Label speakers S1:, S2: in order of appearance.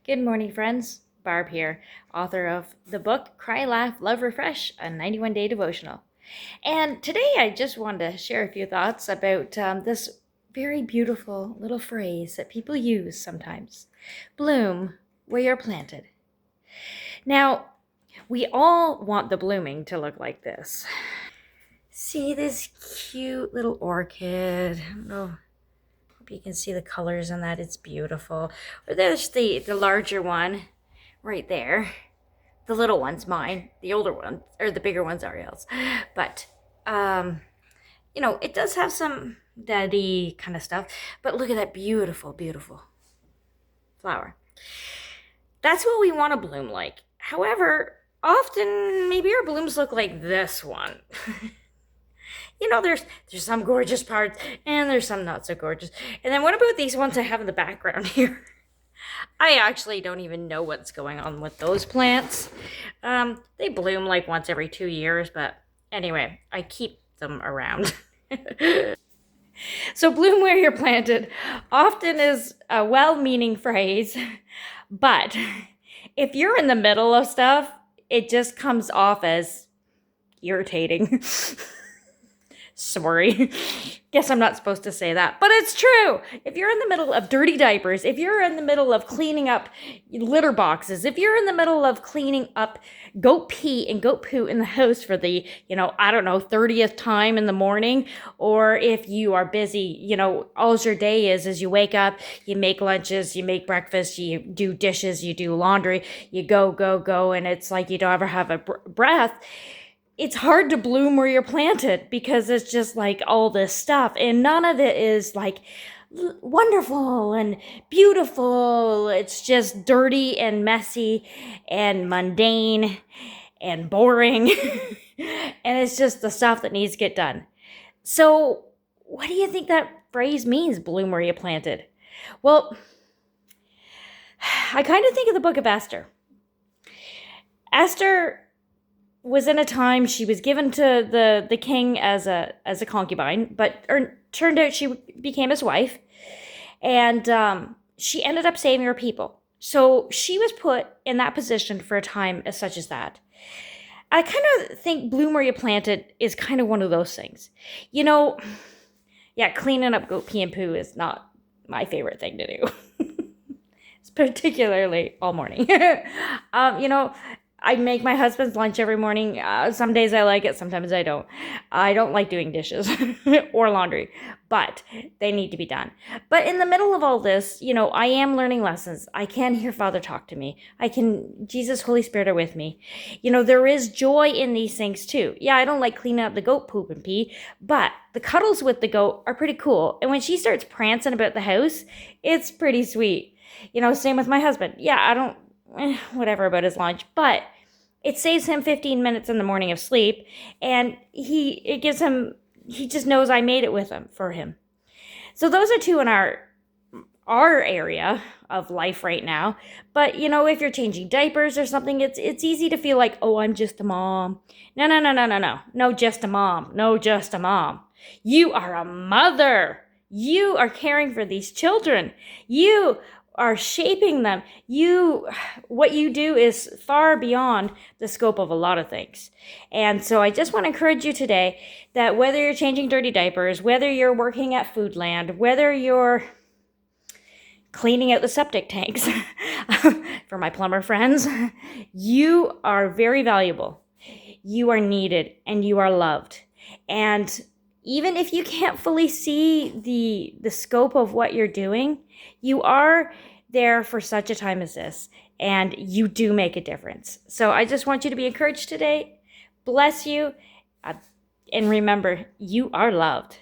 S1: Good morning, friends. Barb here, author of the book Cry, Laugh, Love, Refresh, a 91-day devotional. And today I just wanted to share a few thoughts about this very beautiful little phrase that people use sometimes. Bloom where you're planted. Now, we all want the blooming to look like this. See this cute little orchid? I don't know. Hope you can see the colors on that. It's beautiful. Or there's the larger one right there. The little one's mine. The older one, or the bigger one's Ariel's. But, it does have some daddy kind of stuff. But look at that beautiful, beautiful flower. That's what we want to bloom like. However, often maybe our blooms look like this one. There's some gorgeous parts, and there's some not so gorgeous. And then what about these ones I have in the background here? I actually don't even know what's going on with those plants. They bloom like once every 2 years, but anyway, I keep them around. So bloom where you're planted often is a well-meaning phrase, but if you're in the middle of stuff, it just comes off as irritating. Sorry. Guess I'm not supposed to say that, but it's true. If you're in the middle of dirty diapers, if you're in the middle of cleaning up litter boxes, if you're in the middle of cleaning up goat pee and goat poo in the house for the, 30th time in the morning, or if you are busy, all your day is you wake up, you make lunches, you make breakfast, you do dishes, you do laundry, you go, and it's like you don't ever have a breath. It's hard to bloom where you're planted because it's just like all this stuff, and none of it is like wonderful and beautiful. It's just dirty and messy and mundane and boring. And it's just the stuff that needs to get done. So what do you think that phrase means, bloom where you planted? Well, I kind of think of the book of Esther. Esther was in a time she was given to the king as a concubine, but turned out she became his wife, and she ended up saving her people. So she was put in that position for a time as such as that. I kind of think bloom where you planted is kind of one of those things. Cleaning up goat pee and poo is not my favorite thing to do. It's particularly all morning. I make my husband's lunch every morning. Some days I like it, sometimes I don't. I don't like doing dishes or laundry, but they need to be done. But in the middle of all this, I am learning lessons. I can hear Father talk to me. Jesus, Holy Spirit are with me. There is joy in these things too. Yeah, I don't like cleaning up the goat poop and pee, but the cuddles with the goat are pretty cool. And when she starts prancing about the house, it's pretty sweet. Same with my husband. Yeah, I don't, whatever about his lunch, but it saves him 15 minutes in the morning of sleep, and he just knows I made it for him. So those are two in our area of life right now. But if you're changing diapers or something, it's easy to feel like, oh, I'm just a mom. No, just a mom. No, just a mom. You are a mother. You are caring for these children. You are shaping them. What you do is far beyond the scope of a lot of things. And so I just want to encourage you today that whether you're changing dirty diapers, whether you're working at Foodland, whether you're cleaning out the septic tanks for my plumber friends, you are very valuable. You are needed and you are loved. And even if you can't fully see the scope of what you're doing, you are there for such a time as this, and you do make a difference. So I just want you to be encouraged today. Bless you, and remember, you are loved.